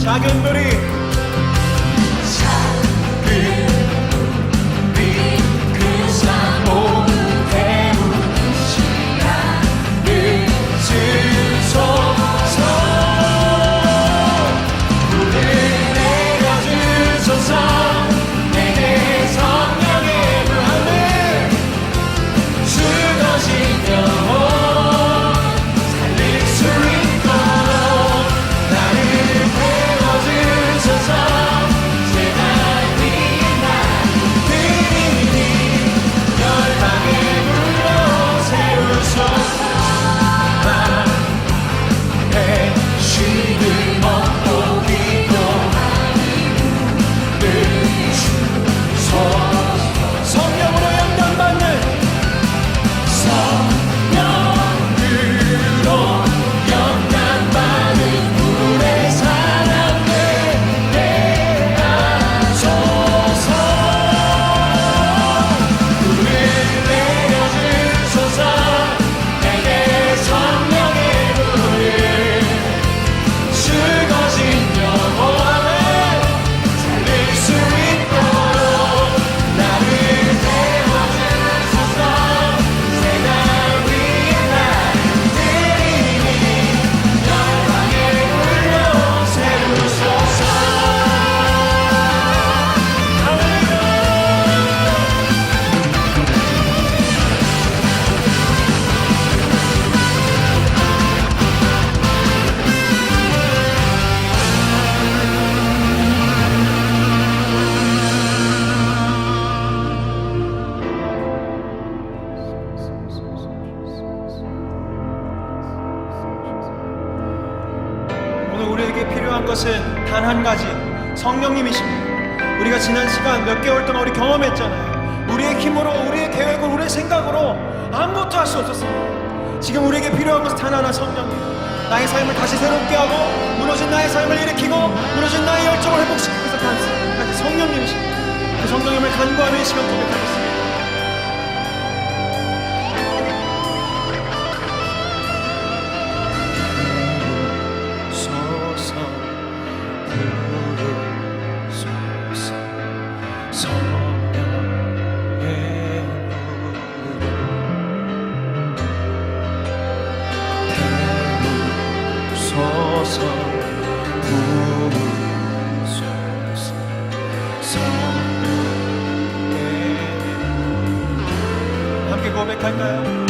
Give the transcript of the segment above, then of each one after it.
작은 불이 그 산 모두 태우는 시간을 주소서. 불을 내려주소서. 내게 성령의 불함을 죽어진 영혼 살릴 수 있도록 나를 태워주소서. 우리에게 필요한 것은 단 한 가지, 성령님이십니다. 우리가 지난 시간 몇 개월 동안 우리 경험했잖아요. 우리의 힘으로, 우리의 계획으로, 우리의 생각으로 아무것도 할 수 없었습니다. 지금 우리에게 필요한 것은 단 하나, 성령님. 나의 삶을 다시 새롭게 하고 무너진 나의 삶을 일으키고 무너진 나의 열정을 회복시키기 위해서 단 성령님이십니다. 그 성령님을 간구하는 이 시간 고백하겠습니다. 함께 고백할까요?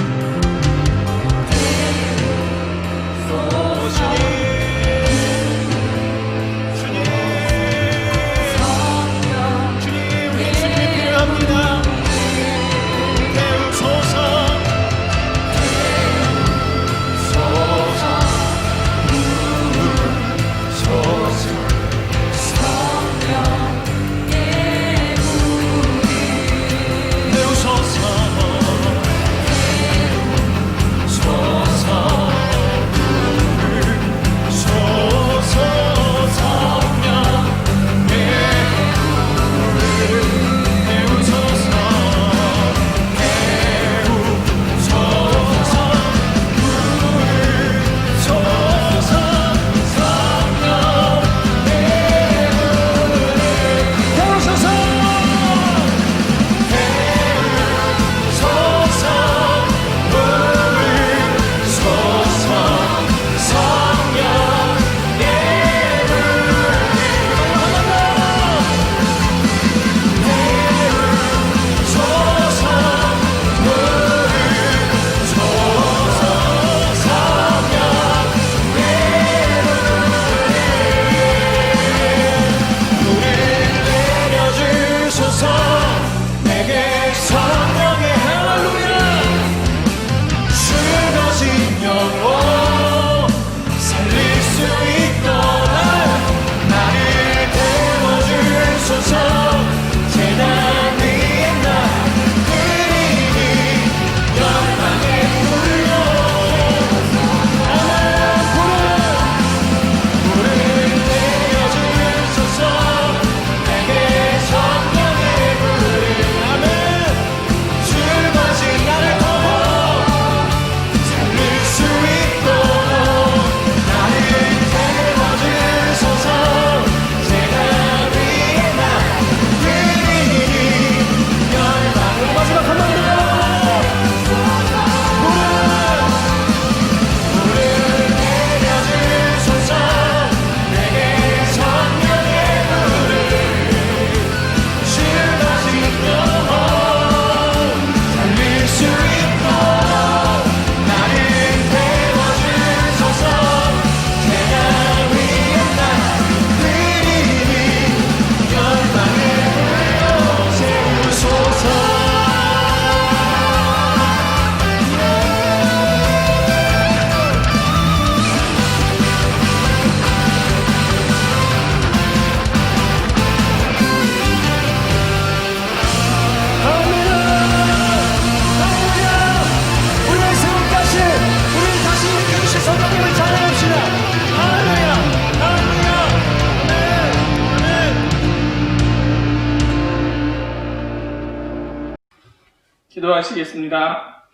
기도하시겠습니다.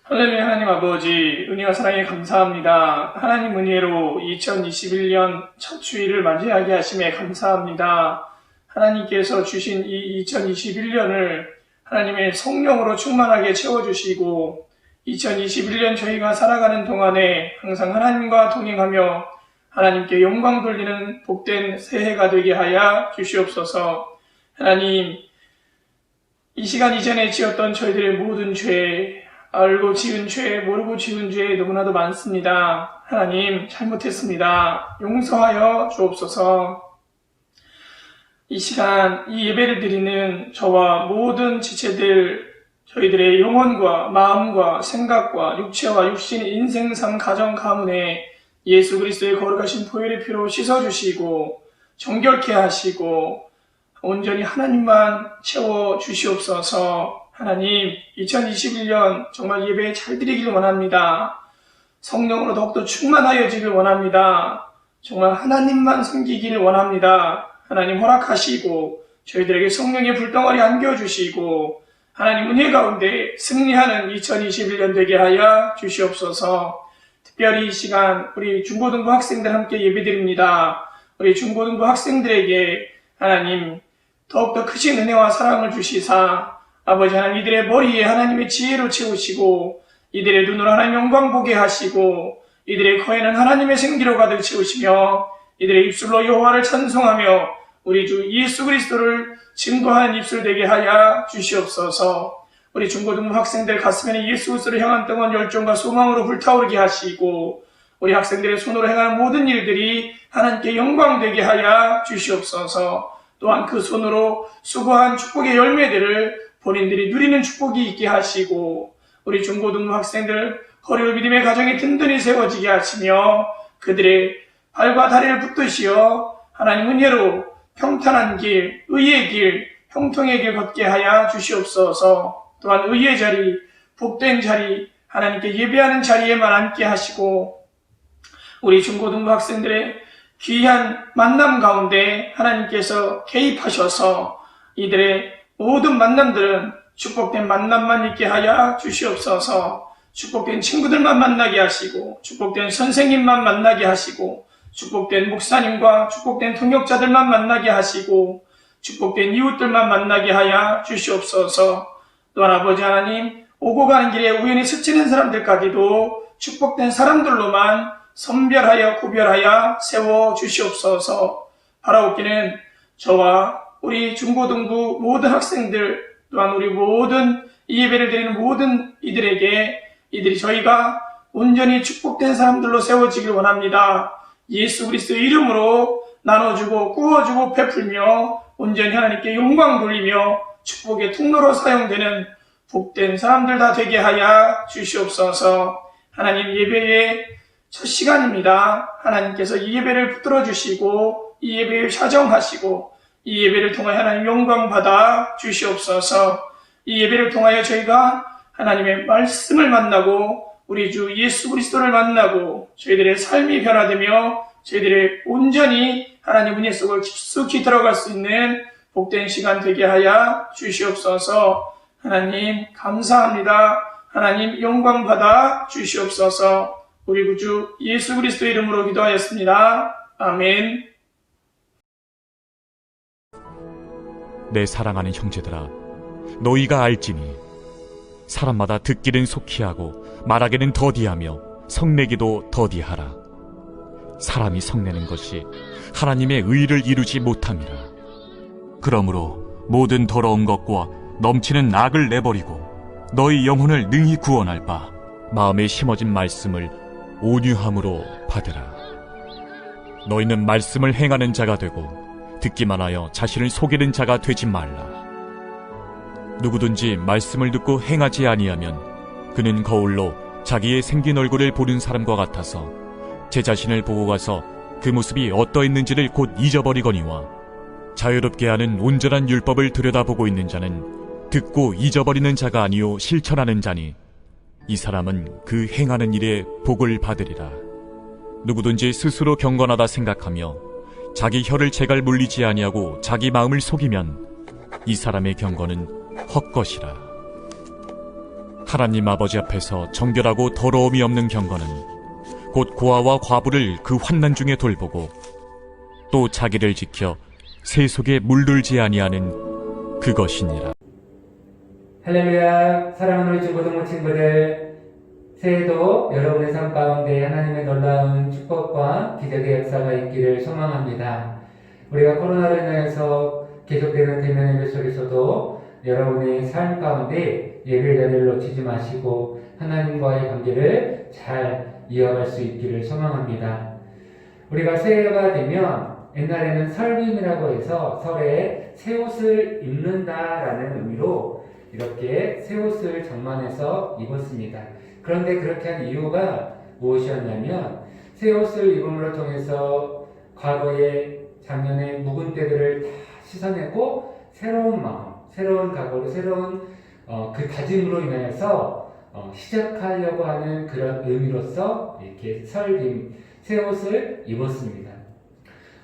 할렐루야. 하나님 아버지, 은혜와 사랑에 감사합니다. 하나님 은혜로 2021년 첫 주일을 맞이하게 하심에 감사합니다. 하나님께서 주신 이 2021년을 하나님의 성령으로 충만하게 채워주시고 2021년 저희가 살아가는 동안에 항상 하나님과 동행하며 하나님께 영광 돌리는 복된 새해가 되게 하여 주시옵소서. 하나님, 이 시간 이전에 지었던 저희들의 모든 죄, 알고 지은 죄, 모르고 지은 죄 너무나도 많습니다. 하나님, 잘못했습니다. 용서하여 주옵소서. 이 시간, 이 예배를 드리는 저와 모든 지체들, 저희들의 영혼과 마음과 생각과 육체와 육신의 인생상 가정 가문에 예수 그리스도의 거룩하신 보혈의 피로 씻어주시고 정결케 하시고 온전히 하나님만 채워주시옵소서. 하나님, 2021년 정말 예배 잘 드리길 원합니다. 성령으로 더욱더 충만하여지길 원합니다. 정말 하나님만 섬기길 원합니다. 하나님 허락하시고 저희들에게 성령의 불덩어리 안겨주시고 하나님 은혜 가운데 승리하는 2021년 되게 하여 주시옵소서. 특별히 이 시간 우리 중고등부 학생들 함께 예배드립니다. 우리 중고등부 학생들에게 하나님 더욱더 크신 은혜와 사랑을 주시사 아버지 하나님 이들의 머리에 하나님의 지혜로 채우시고 이들의 눈으로 하나님 영광 보게 하시고 이들의 코에는 하나님의 생기로 가득 채우시며 이들의 입술로 여호와를 찬송하며 우리 주 예수 그리스도를 증거하는 입술 되게 하여 주시옵소서. 우리 중고등부 학생들 가슴에는 예수 그리스도를 향한 뜨거운 열정과 소망으로 불타오르게 하시고 우리 학생들의 손으로 행하는 모든 일들이 하나님께 영광 되게 하여 주시옵소서. 또한 그 손으로 수고한 축복의 열매들을 본인들이 누리는 축복이 있게 하시고 우리 중고등부 학생들 허리로 믿음의 가정이 든든히 세워지게 하시며 그들의 발과 다리를 붙드시어 하나님 은혜로 평탄한 길, 의의 길, 형통의 길 걷게 하여 주시옵소서. 또한 의의 자리, 복된 자리, 하나님께 예배하는 자리에만 앉게 하시고 우리 중고등부 학생들의 귀한 만남 가운데 하나님께서 개입하셔서 이들의 모든 만남들은 축복된 만남만 있게 하여 주시옵소서. 축복된 친구들만 만나게 하시고 축복된 선생님만 만나게 하시고 축복된 목사님과 축복된 통역자들만 만나게 하시고 축복된 이웃들만 만나게 하여 주시옵소서. 또한 아버지 하나님 오고 가는 길에 우연히 스치는 사람들까지도 축복된 사람들로만 선별하여 구별하여 세워주시옵소서. 바라옵기는 저와 우리 중고등부 모든 학생들 또한 우리 모든 이 예배를 드리는 모든 이들에게 이들이 저희가 온전히 축복된 사람들로 세워지길 원합니다. 예수 그리스도의 이름으로 나눠주고 구워주고 베풀며 온전히 하나님께 영광 돌리며 축복의 통로로 사용되는 복된 사람들 다 되게 하여 주시옵소서. 하나님 예배의 첫 시간입니다. 하나님께서 이 예배를 붙들어 주시고 이 예배를 사정하시고 이 예배를 통하여 하나님 영광 받아 주시옵소서. 이 예배를 통하여 저희가 하나님의 말씀을 만나고 우리 주 예수 그리스도를 만나고 저희들의 삶이 변화되며 저희들의 온전히 하나님 은혜 속을 깊숙이 들어갈 수 있는 복된 시간 되게 하여 주시옵소서. 하나님 감사합니다. 하나님 영광 받아 주시옵소서. 우리 구주 예수 그리스도 이름으로 기도하였습니다. 아멘. 내 사랑하는 형제들아, 너희가 알지니 사람마다 듣기는 속히 하고 말하기는 더디하며 성내기도 더디하라. 사람이 성내는 것이 하나님의 의를 이루지 못함이라. 그러므로 모든 더러운 것과 넘치는 악을 내버리고 너희 영혼을 능히 구원할 바 마음에 심어진 말씀을 온유함으로 받으라. 너희는 말씀을 행하는 자가 되고 듣기만 하여 자신을 속이는 자가 되지 말라. 누구든지 말씀을 듣고 행하지 아니하면 그는 거울로 자기의 생긴 얼굴을 보는 사람과 같아서 제 자신을 보고 가서 그 모습이 어떠했는지를 곧 잊어버리거니와 자유롭게 하는 온전한 율법을 들여다보고 있는 자는 듣고 잊어버리는 자가 아니요 실천하는 자니 이 사람은 그 행하는 일에 복을 받으리라. 누구든지 스스로 경건하다 생각하며 자기 혀를 제갈 물리지 아니하고 자기 마음을 속이면 이 사람의 경건은 헛것이라. 하나님 아버지 앞에서 정결하고 더러움이 없는 경건은 곧 고아와 과부를 그 환난 중에 돌보고 또 자기를 지켜 새 속에 물들지 아니하는 그것이니라. 할렐루야. 사랑하는 우리 중고등부 친구들, 새해도 여러분의 삶 가운데 하나님의 놀라운 축복과 기적의 역사가 있기를 소망합니다. 우리가 코로나로 인해서 계속되는 대면 예배 속에서도 여러분의 삶 가운데 예배 자리를 놓치지 마시고 하나님과의 관계를 잘 이어갈 수 있기를 소망합니다. 우리가 새해가 되면 옛날에는 설빔이라고 해서 설에 새 옷을 입는다라는 의미로 이렇게 새 옷을 장만해서 입었습니다. 그런데 그렇게 한 이유가 무엇이었냐면 새 옷을 입음으로 통해서 과거의 작년의 묵은 때들을 다 씻어내고 새로운 마음, 새로운 각오로 새로운 그 다짐으로 인하여서 시작하려고 하는 그런 의미로서 이렇게 설빔, 새 옷을 입었습니다.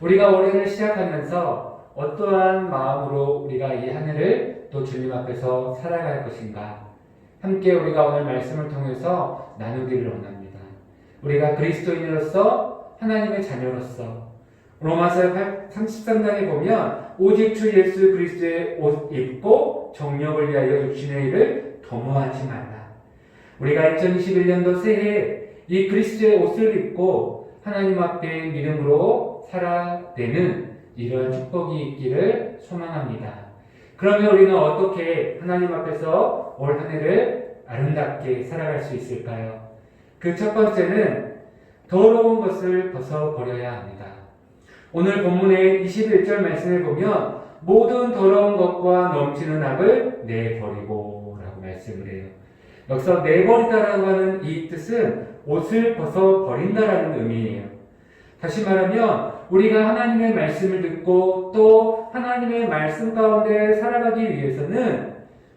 우리가 올해를 시작하면서 어떠한 마음으로 우리가 이 한 해를 또 주님 앞에서 살아갈 것인가, 함께 우리가 오늘 말씀을 통해서 나누기를 원합니다. 우리가 그리스도인으로서 하나님의 자녀로서 로마서 33장에 보면 오직 주 예수 그리스도의 옷 입고 정력을 위하여 육신의 일을 도모하지 말라. 우리가 2021년도 새해 이 그리스도의 옷을 입고 하나님 앞에 믿음으로 살아내는 이러한 축복이 있기를 소망합니다. 그러면 우리는 어떻게 하나님 앞에서 올 한 해를 아름답게 살아갈 수 있을까요? 그 첫 번째는 더러운 것을 벗어버려야 합니다. 오늘 본문의 21절 말씀을 보면 모든 더러운 것과 넘치는 악을 내버리고 라고 말씀을 해요. 여기서 내버리다라고 하는 이 뜻은 옷을 벗어버린다라는 의미예요. 다시 말하면 우리가 하나님의 말씀을 듣고 또 하나님의 말씀 가운데 살아가기 위해서는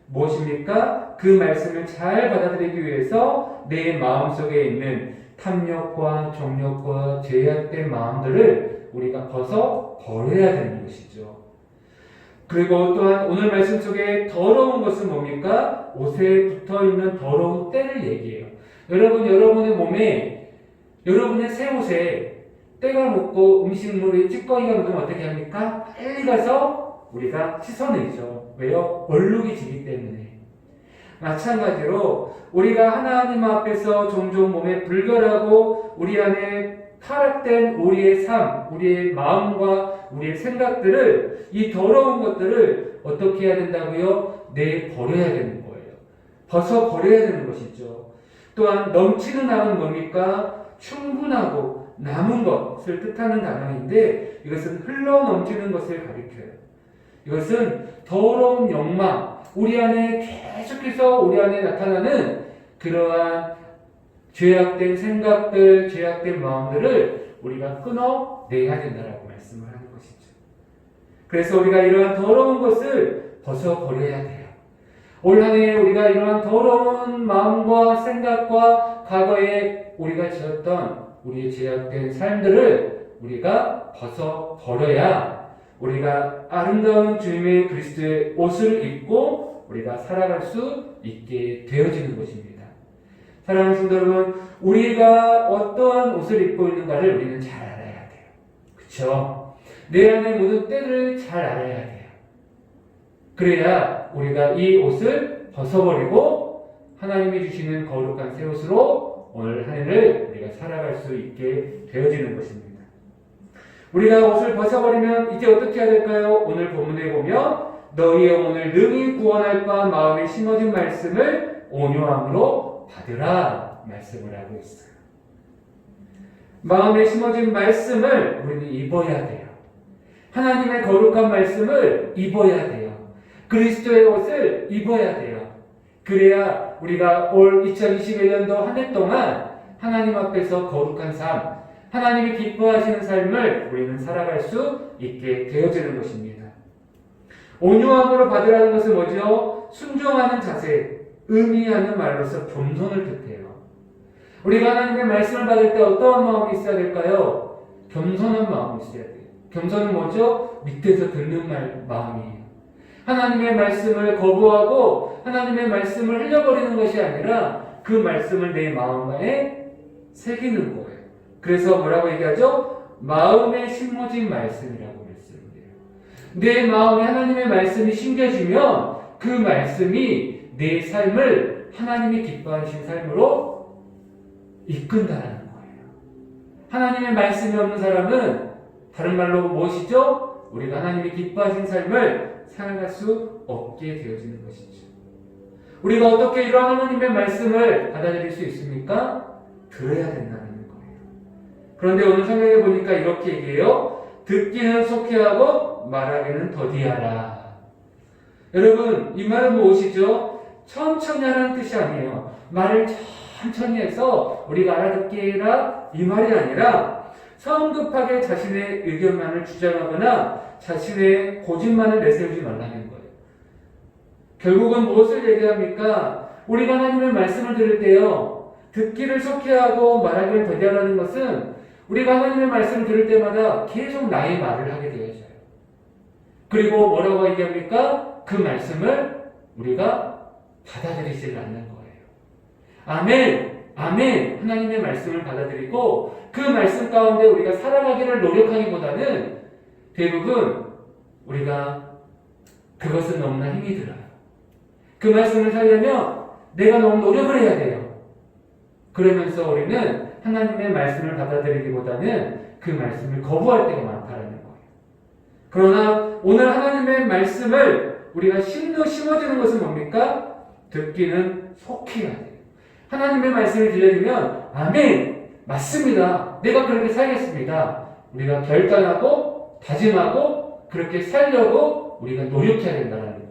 무엇입니까? 그 말씀을 잘 받아들이기 위해서 내 마음속에 있는 탐욕과 정욕과 죄악된 마음들을 우리가 벗어버려야 되는 것이죠. 그리고 또한 오늘 말씀 속에 더러운 것은 뭡니까? 옷에 붙어있는 더러운 때를 얘기해요. 여러분의 몸에, 여러분의 새 옷에 때가 묻고 음식물에 찌꺼기가 묻으면 어떻게 합니까? 빨리 가서 우리가 씻어내죠. 왜요? 얼룩이 지기 때문에. 마찬가지로 우리가 하나님 앞에서 종종 몸에 불결하고 우리 안에 타락된 우리의 삶, 우리의 마음과 우리의 생각들을, 이 더러운 것들을 어떻게 해야 된다고요? 내버려야 되는 거예요. 벗어버려야 되는 것이죠. 또한 넘치는 악은 뭡니까? 충분하고 남은 것을 뜻하는 단어인데 이것은 흘러 넘치는 것을 가리켜요. 이것은 더러운 욕망, 우리 안에 계속해서 우리 안에 나타나는 그러한 죄악된 생각들, 죄악된 마음들을 우리가 끊어내야 된다라고 말씀을 하는 것이죠. 그래서 우리가 이러한 더러운 것을 벗어버려야 돼요. 올 한 해 우리가 이러한 더러운 마음과 생각과 과거에 우리가 지었던 우리의 죄악된 삶들을 우리가 벗어버려야 우리가 아름다운 주님의 그리스도의 옷을 입고 우리가 살아갈 수 있게 되어지는 것입니다. 사랑하는 성도 여러분, 우리가 어떠한 옷을 입고 있는가를 우리는 잘 알아야 돼요. 그렇죠? 내 안에 모든 때를 잘 알아야 돼요. 그래야 우리가 이 옷을 벗어버리고 하나님이 주시는 거룩한 새 옷으로 오늘 한 해를 우리가 살아갈 수 있게 되어지는 것입니다. 우리가 옷을 벗어버리면 이제 어떻게 해야 될까요? 오늘 본문에 보면 너희의 영혼을 능히 구원할까 마음에 심어진 말씀을 온유함으로 받으라 말씀을 하고 있어요. 마음에 심어진 말씀을 우리는 입어야 돼요. 하나님의 거룩한 말씀을 입어야 돼요. 그리스도의 옷을 입어야 돼요. 그래야 우리가 올 2021년도 한 해 동안 하나님 앞에서 거룩한 삶, 하나님이 기뻐하시는 삶을 우리는 살아갈 수 있게 되어지는 것입니다. 온유함으로 받으라는 것은 뭐죠? 순종하는 자세, 의미하는 말로서 겸손을 뜻해요. 우리가 하나님의 말씀을 받을 때 어떠한 마음이 있어야 될까요? 겸손한 마음이 있어야 돼요. 겸손은 뭐죠? 밑에서 듣는 마음이에요. 하나님의 말씀을 거부하고 하나님의 말씀을 흘려버리는 것이 아니라 그 말씀을 내 마음에 새기는 거예요. 그래서 뭐라고 얘기하죠? 마음에 심어진 말씀이라고 말씀해요. 내 마음에 하나님의 말씀이 심겨지면 그 말씀이 내 삶을 하나님이 기뻐하신 삶으로 이끈다라는 거예요. 하나님의 말씀이 없는 사람은 다른 말로 무엇이죠? 우리가 하나님이 기뻐하신 삶을 살아갈 수 없게 되어지는 것이죠. 우리가 어떻게 이러한 하나님의 말씀을 받아들일 수 있습니까? 들어야 된다는 거예요. 그런데 오늘 성경에 보니까 이렇게 얘기해요. 듣기는 속히하고 말하기는 더디하라. 여러분, 이 말은 무엇이죠? 천천히 하라는 뜻이 아니에요. 말을 천천히 해서 우리가 알아듣게 해라 이 말이 아니라 성급하게 자신의 의견만을 주장하거나 자신의 고집만을 내세우지 말라는 거예요. 결국은 무엇을 얘기합니까? 우리가 하나님의 말씀을 들을 때요, 듣기를 속히하고 말하기를 더디하라는 것은 우리가 하나님의 말씀을 들을 때마다 계속 나의 말을 하게 되어져요. 그리고 뭐라고 얘기합니까? 그 말씀을 우리가 받아들이지 않는 거예요. 아멘, 아멘. 하나님의 말씀을 받아들이고 그 말씀 가운데 우리가 살아가기를 노력하기보다는 대부분 우리가 그것은 너무나 힘이 들어요. 그 말씀을 살려면 내가 너무 노력을 해야 돼요. 그러면서 우리는 하나님의 말씀을 받아들이기보다는 그 말씀을 거부할 때가 많다라는 거예요. 그러나 오늘 하나님의 말씀을 우리가 심어주는 것은 뭡니까? 듣기는 속해야 돼요. 하나님의 말씀을 들려주면 아멘, 맞습니다. 내가 그렇게 살겠습니다. 우리가 결단하고 다짐하고 그렇게 살려고 우리가 노력해야 된다는 거예요.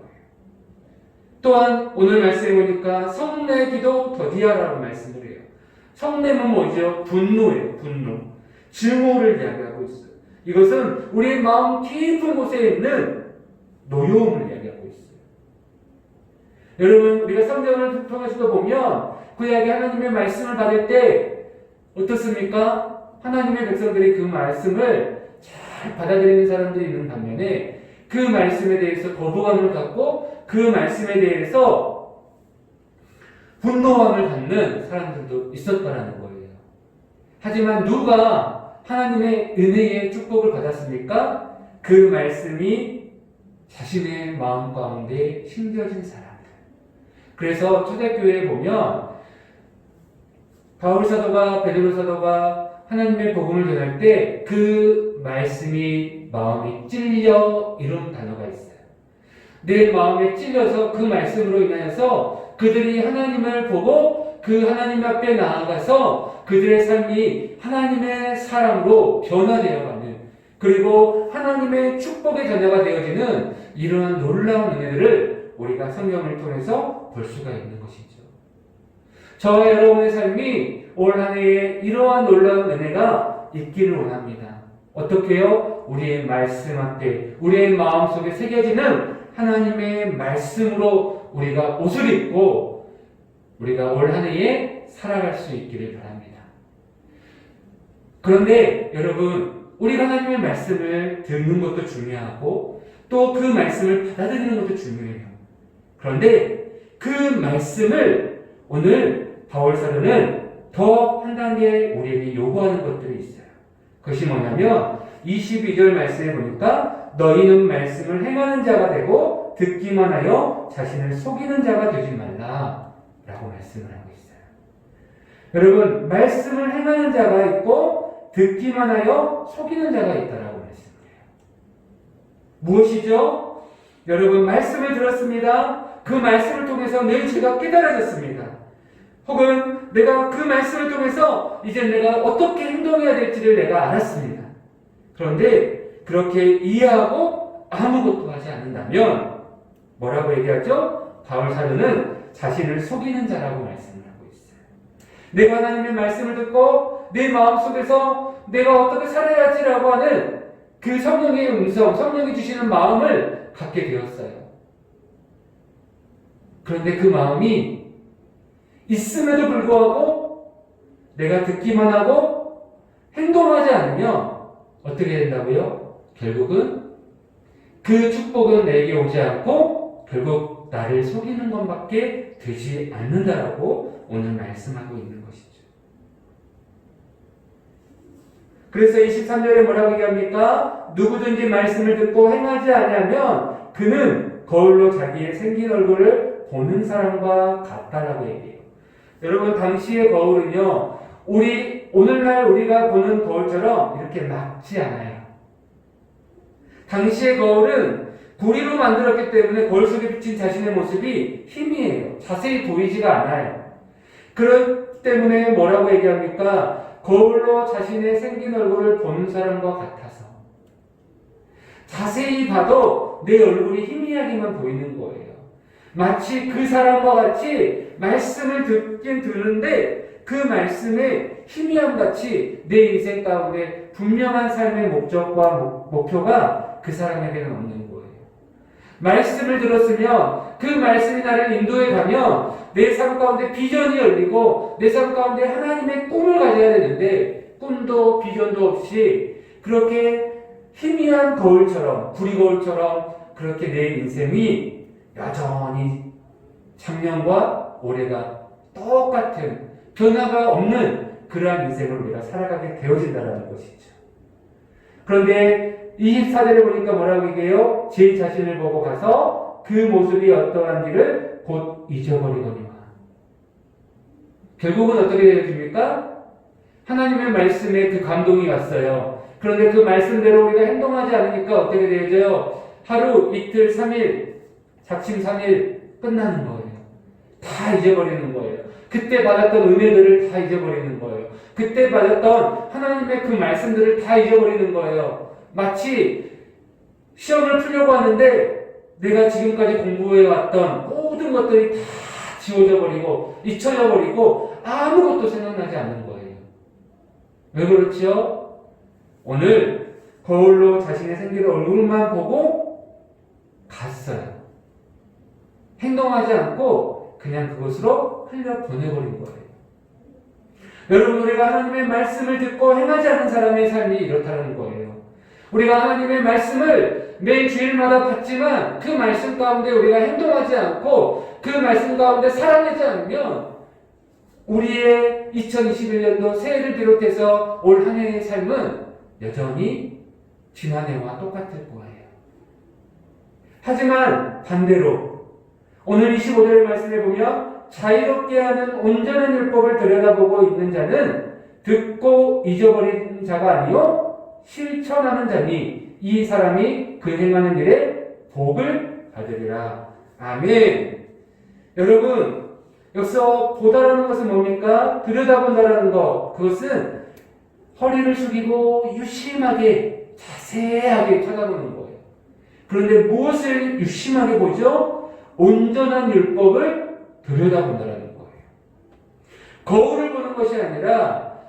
또한 오늘 말씀해 보니까 성내기도 더디하라고 말씀을 해요. 성내는 뭐죠? 분노예요. 분노. 증오를 이야기하고 있어요. 이것은 우리의 마음 깊은 곳에 있는 노여움을 이야기하고 있어요. 여러분, 우리가 성경을 통해서도 보면 구약의 하나님의 말씀을 받을 때 어떻습니까? 하나님의 백성들이 그 말씀을 잘 받아들이는 사람들이 있는 반면에 그 말씀에 대해서 거부감을 갖고 그 말씀에 대해서 분노함을 갖는 사람들도 있었다는 거예요. 하지만 누가 하나님의 은혜의 축복을 받았습니까? 그 말씀이 자신의 마음 가운데 심겨진 사람들. 그래서 초대교회에 보면 바울 사도가 베드로 사도가 하나님의 복음을 전할 때 그 말씀이 마음이 찔려 이런 단어가 있어요. 내 마음에 찔려서 그 말씀으로 인하여서 그들이 하나님을 보고 그 하나님 앞에 나아가서 그들의 삶이 하나님의 사람으로 변화되어가는, 그리고 하나님의 축복의 자녀가 되어지는 이러한 놀라운 은혜들을 우리가 성경을 통해서 볼 수가 있는 것이죠. 저와 여러분의 삶이 올 한 해에 이러한 놀라운 은혜가 있기를 원합니다. 어떻게요? 우리의 말씀 앞에, 우리의 마음속에 새겨지는 하나님의 말씀으로 우리가 옷을 입고 우리가 올 한 해에 살아갈 수 있기를 바랍니다. 그런데 여러분, 우리가 하나님의 말씀을 듣는 것도 중요하고 또 그 말씀을 받아들이는 것도 중요해요. 그런데 그 말씀을 오늘 바울 사도는 더 한 단계 우리에게 요구하는 것들이 있어요. 그것이 뭐냐면 22절 말씀에 보니까 너희는 말씀을 행하는 자가 되고 듣기만 하여 자신을 속이는 자가 되지 말라 라고 말씀을 하고 있어요. 여러분, 말씀을 행하는 자가 있고 듣기만 하여 속이는 자가 있다라고 말씀해요. 무엇이죠? 여러분, 말씀을 들었습니다. 그 말씀을 통해서 내 죄가 깨달아졌습니다. 혹은 내가 그 말씀을 통해서 이제 내가 어떻게 행동해야 될지를 내가 알았습니다. 그런데 그렇게 이해하고 아무것도 하지 않는다면 뭐라고 얘기하죠? 바울 사도는 자신을 속이는 자라고 말씀을 하고 있어요. 내가 하나님의 말씀을 듣고 내 마음속에서 내가 어떻게 살아야지라고 하는 그 성령의 음성, 성령이 주시는 마음을 갖게 되었어요. 그런데 그 마음이 있음에도 불구하고 내가 듣기만 하고 행동하지 않으면 어떻게 된다고요? 결국은 그 축복은 내게 오지 않고 결국 나를 속이는 것밖에 되지 않는다라고 오늘 말씀하고 있는 것이죠. 그래서 23절에 뭐라고 얘기합니까? 누구든지 말씀을 듣고 행하지 않으면 그는 거울로 자기의 생긴 얼굴을 보는 사람과 같다라고 얘기해요. 여러분, 당시의 거울은요, 오늘날 우리가 보는 거울처럼 이렇게 막지 않아요. 당시의 거울은 구리로 만들었기 때문에 거울 속에 비친 자신의 모습이 희미해요. 자세히 보이지가 않아요. 그렇기 때문에 뭐라고 얘기합니까? 거울로 자신의 생긴 얼굴을 보는 사람과 같아서. 자세히 봐도 내 얼굴이 희미하게만 보이는 거예요. 마치 그 사람과 같이 말씀을 듣긴 듣는데 그 말씀의 희미함같이 내 인생 가운데 분명한 삶의 목적과 목표가 그 사람에게는 없는 거예요. 말씀을 들었으면 그 말씀이 나를 인도해 가면 내 삶 가운데 비전이 열리고 내 삶 가운데 하나님의 꿈을 가져야 되는데 꿈도 비전도 없이 그렇게 희미한 거울처럼, 구리거울처럼 그렇게 내 인생이 여전히 작년과 올해가 똑같은 변화가 없는 그러한 인생을 우리가 살아가게 되어진다는 것이죠. 그런데 24절에 보니까 뭐라고 얘기해요? 제 자신을 보고 가서 그 모습이 어떠한지를 곧 잊어버리거니와. 결국은 어떻게 되어집니까? 하나님의 말씀에 그 감동이 왔어요. 그런데 그 말씀대로 우리가 행동하지 않으니까 어떻게 되어져요? 하루, 이틀, 3일, 작심 3일 끝나는 거예요. 다 잊어버리는 거예요. 그때 받았던 은혜들을 다 잊어버리는 거예요. 그때 받았던 하나님의 그 말씀들을 다 잊어버리는 거예요. 마치 시험을 풀려고 하는데 내가 지금까지 공부해왔던 모든 것들이 다 지워져 버리고 잊혀져 버리고 아무것도 생각나지 않는 거예요. 왜 그렇지요? 오늘 거울로 자신의 생긴 얼굴만 보고 갔어요. 행동하지 않고 그냥 그것으로 흘려 보내버린 거예요. 여러분, 우리가 하나님의 말씀을 듣고 행하지 않는 사람의 삶이 이렇다는 거예요. 우리가 하나님의 말씀을 매 주일마다 받지만 그 말씀 가운데 우리가 행동하지 않고 그 말씀 가운데 살아내지 않으면 우리의 2021년도 새해를 비롯해서 올 한 해의 삶은 여전히 지난해와 똑같을 거예요. 하지만 반대로 오늘 25절 말씀에 보면 자유롭게 하는 온전한 율법을 들여다보고 있는 자는 듣고 잊어버린 자가 아니요 실천하는 자니 이 사람이 그 행하는 일에 복을 받으리라. 아멘. 여러분, 여기서 보다라는 것은 뭡니까? 들여다본다라는 것. 그것은 허리를 숙이고 유심하게 자세하게 쳐다보는 거예요. 그런데 무엇을 유심하게 보죠? 온전한 율법을 들여다본다라는 거예요. 거울을 보는 것이 아니라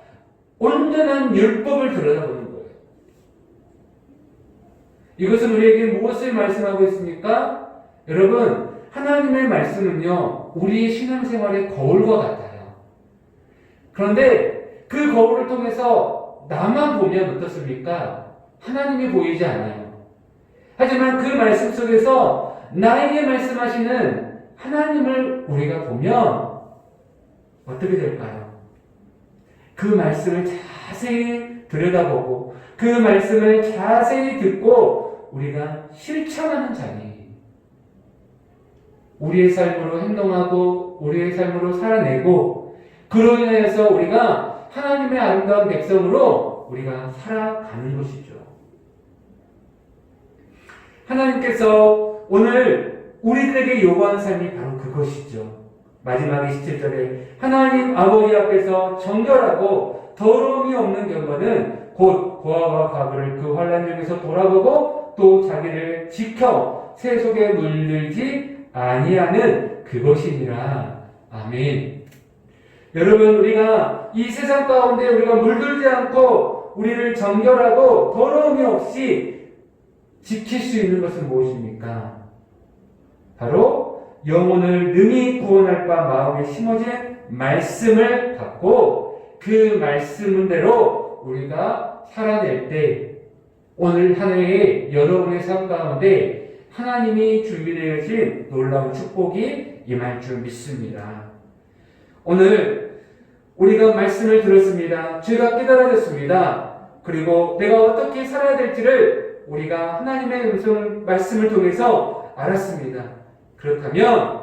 온전한 율법을 들여다보는 거예요. 이것은 우리에게 무엇을 말씀하고 있습니까? 여러분, 하나님의 말씀은요, 우리의 신앙생활의 거울과 같아요. 그런데 그 거울을 통해서 나만 보면 어떻습니까? 하나님이 보이지 않아요. 하지만 그 말씀 속에서 나에게 말씀하시는 하나님을 우리가 보면 어떻게 될까요? 그 말씀을 자세히 들여다보고 그 말씀을 자세히 듣고 우리가 실천하는 자니 우리의 삶으로 행동하고 우리의 삶으로 살아내고 그로 인해서 우리가 하나님의 아름다운 백성으로 우리가 살아가는 것이죠. 하나님께서 오늘 우리들에게 요구하는 삶이 바로 그것이죠. 마지막에 17절에 하나님 아버지 앞에서 정결하고 더러움이 없는 경건은 곧 고아와 과부를 그 환난 중에서 돌아보고 또 자기를 지켜 새 속에 물들지 아니하는 그것이니라. 아멘. 여러분, 우리가 이 세상 가운데 우리가 물들지 않고 우리를 정결하고 더러움이 없이 지킬 수 있는 것은 무엇입니까? 바로 영혼을 능히 구원할 바 마음에 심어진 말씀을 갖고 그 말씀대로 우리가 살아낼 때 오늘 한 해에 여러분의 삶 가운데 하나님이 준비되어 주신 놀라운 축복이 임할 줄 믿습니다. 오늘 우리가 말씀을 들었습니다. 죄가 깨달아졌습니다. 그리고 내가 어떻게 살아야 될지를 우리가 하나님의 말씀을 통해서 알았습니다. 그렇다면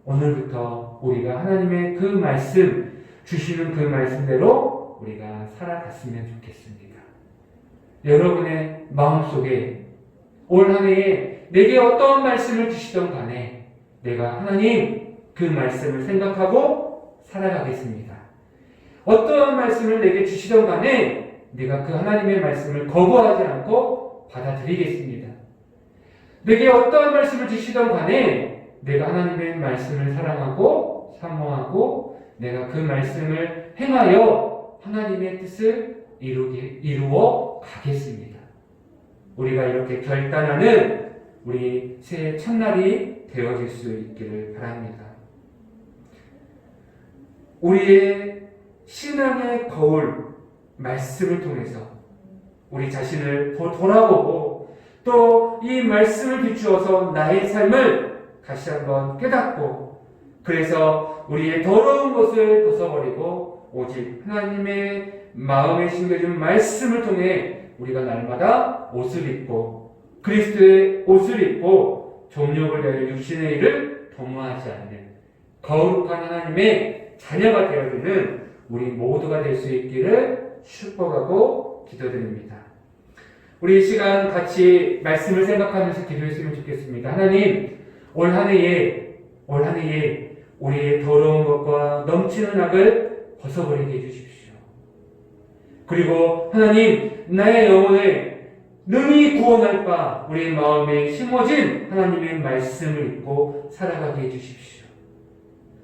오늘부터 우리가 하나님의 그 말씀, 주시는 그 말씀대로 우리가 살아갔으면 좋겠습니다. 여러분의 마음속에 올 한 해에 내게 어떤 말씀을 주시던 간에 내가 하나님 그 말씀을 생각하고 살아가겠습니다. 어떠한 말씀을 내게 주시던 간에 내가 그 하나님의 말씀을 거부하지 않고 받아들이겠습니다. 내게 어떠한 말씀을 주시던 간에 내가 하나님의 말씀을 사랑하고 사모하고 내가 그 말씀을 행하여 하나님의 뜻을 이루어 가겠습니다. 우리가 이렇게 결단하는 우리 새해 첫날이 되어질 수 있기를 바랍니다. 우리의 신앙의 거울, 말씀을 통해서 우리 자신을 돌아보고 또 이 말씀을 비추어서 나의 삶을 다시 한번 깨닫고 그래서 우리의 더러운 것을 벗어버리고 오직 하나님의 마음에 심겨준 말씀을 통해 우리가 날마다 옷을 입고 그리스도의 옷을 입고 정욕을 내는 육신의 일을 도모하지 않는 거룩한 하나님의 자녀가 되어지는 우리 모두가 될 수 있기를 축복하고 기도드립니다. 우리 이 시간 같이 말씀을 생각하면서 기도했으면 좋겠습니다. 하나님, 올 한 해에 우리의 더러운 것과 넘치는 악을 벗어버리게 해주십시오. 그리고 하나님, 나의 영혼을 능히 구원할 바 우리의 마음에 심어진 하나님의 말씀을 읽고 살아가게 해주십시오.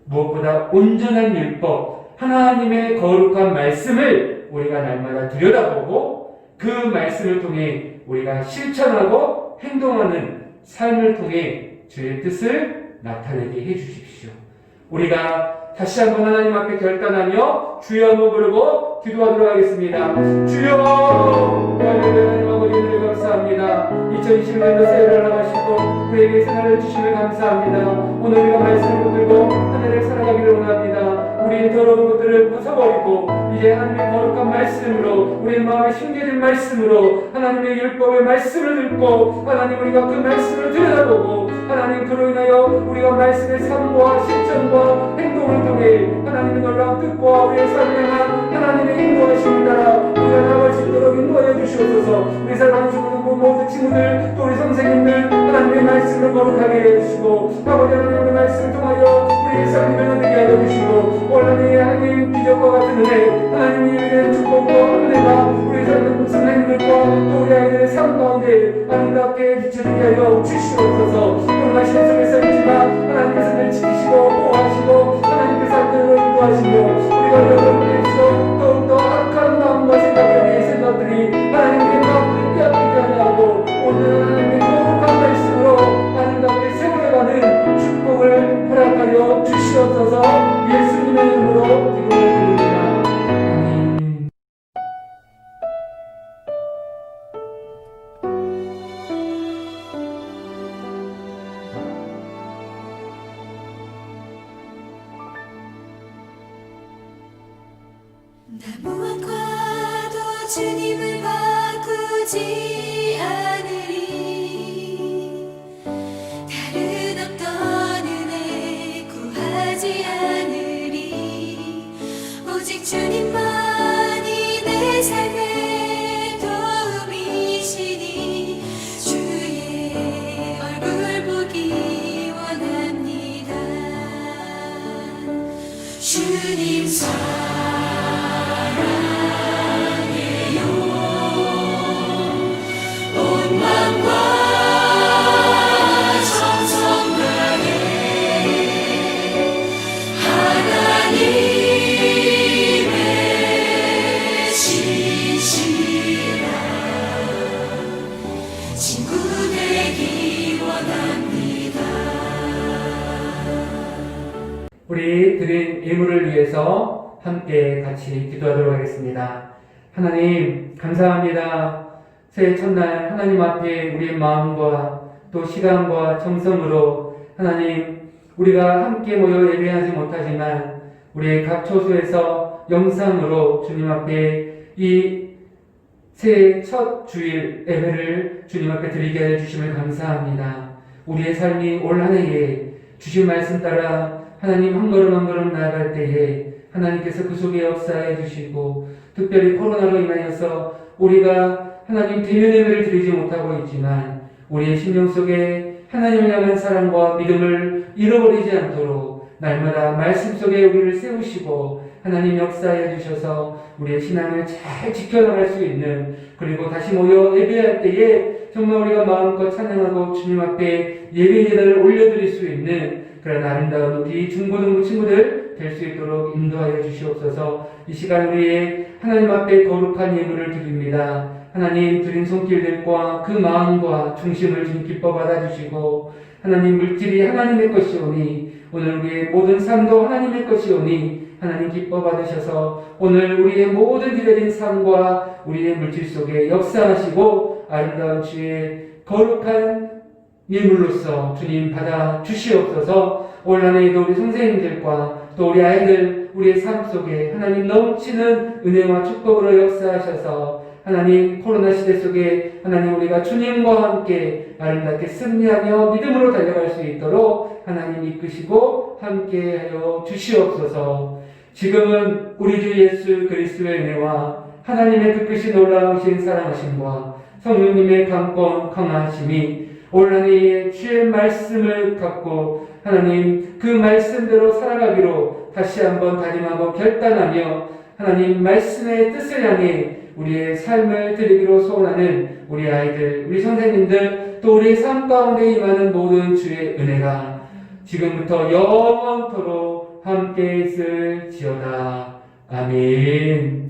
무엇보다 온전한 율법, 하나님의 거룩한 말씀을 우리가 날마다 들여다보고 그 말씀을 통해 우리가 실천하고 행동하는 삶을 통해 주의 뜻을 나타내게 해주십시오. 우리가 다시 한번 하나님 앞에 결단하며 주여 한번 부르고 기도하도록 하겠습니다. 주여! 하나님 아버지 은혜 감사합니다. 2021년도 새해를 나가시고 우리에게 생활을 주심을 감사합니다. 오늘 우리가 말씀을 붙들고 하늘을 살아가기를 원합니다. 우리의 더러운 것들을 벗어버리고 이제 하나님의 거룩한 말씀으로 우리의 마음에 심겨진 말씀으로 하나님의 율법의 말씀을 듣고 하나님 우리가 그 말씀을 들여다보고 하나님 그로 인하여 우리가 말씀의 삶과 실천과 행동을 통해 하나님의 놀라운 뜻과 우리의 삶을 향한 하나님의 인도하심을 따라 우리가 나아갈 수 있도록 인도하여 주시옵소서. 우리 사랑하는 친구들 모든 친구들 또 우리 선생님들 하나님의 말씀을 거룩하게 해주시고 아버지 하나님의 말씀을 통하여 우리의 삶을 변화되게 하여 주시고 원하는 하나님 기적과 같은 은혜 하나님이 이루는 축복과 은혜가 우리 사랑하는 선생님들과 또 우리 아이들의 삶 가운데 아름답게 비춰지게 하여 주시옵소서. 그러나 신속의 삶이지만 하나님께서 늘 지키시고 보호하시고 하나님께서 하늘로 인도하시며 우리가 여러분께서 더욱더 악한 마음과 생각들이 하나님께 마음을 깨닫게 하고 오늘 하나님의 거룩한 말씀으로 아름답게 세워가는 축복을 허락하여 주시옵소서. 예수님의 이름으로 기도를 드립니다. 아멘. 나 무엇과도 주님을 바꾸지 않으리 다른 어떤 은혜 구하지 않으리 오직 주님만이 내 삶의 도움이시니 주의 얼굴 보기 원합니다. 주님 우리 드린 예물을 위해서 함께 같이 기도하도록 하겠습니다. 하나님 감사합니다. 새해 첫날 하나님 앞에 우리의 마음과 또 시간과 정성으로 하나님 우리가 함께 모여 예배하지 못하지만 우리의 각 초소에서 영상으로 주님 앞에 이 새해 첫 주일 예배를 주님 앞에 드리게 해주심을 감사합니다. 우리의 삶이 올 한 해에 주신 말씀 따라 하나님 한 걸음 한 걸음 나아갈 때에 하나님께서 그 속에 역사해 주시고 특별히 코로나로 인하여서 우리가 하나님 대면 예배를 드리지 못하고 있지만 우리의 심령 속에 하나님을 향한 사랑과 믿음을 잃어버리지 않도록 날마다 말씀 속에 우리를 세우시고 하나님 역사해 주셔서 우리의 신앙을 잘 지켜나갈 수 있는 그리고 다시 모여 예배할 때에 정말 우리가 마음껏 찬양하고 주님 앞에 예배 예단을 올려드릴 수 있는 그런 아름다운 우리 중고등부 친구들 될 수 있도록 인도하여 주시옵소서. 이 시간 우리의 하나님 앞에 거룩한 예물을 드립니다. 하나님 드린 손길들과 그 마음과 중심을 좀 기뻐 받아주시고 하나님 물질이 하나님의 것이오니 오늘 우리의 모든 삶도 하나님의 것이오니 하나님 기뻐 받으셔서 오늘 우리의 모든 드려진 삶과 우리의 물질 속에 역사하시고 아름다운 주의 거룩한 예물로서 주님 받아 주시옵소서. 올 한 해에도 우리 선생님들과 또 우리 아이들 우리의 삶 속에 하나님 넘치는 은혜와 축복으로 역사하셔서 하나님 코로나 시대 속에 하나님 우리가 주님과 함께 아름답게 승리하며 믿음으로 달려갈 수 있도록 하나님 이끄시고 함께하여 주시옵소서. 지금은 우리 주 예수 그리스도의 은혜와 하나님의 그 크신 놀라우신 사랑하심과 성령님의 강권 강하심이 올 한 해에 주의 말씀을 갖고 하나님 그 말씀대로 살아가기로 다시 한번 다짐하고 결단하며 하나님 말씀의 뜻을 향해 우리의 삶을 드리기로 소원하는 우리 아이들, 우리 선생님들 또 우리의 삶 가운데 임하는 모든 주의 은혜가 지금부터 영원토록 함께 있을지어다. 아멘.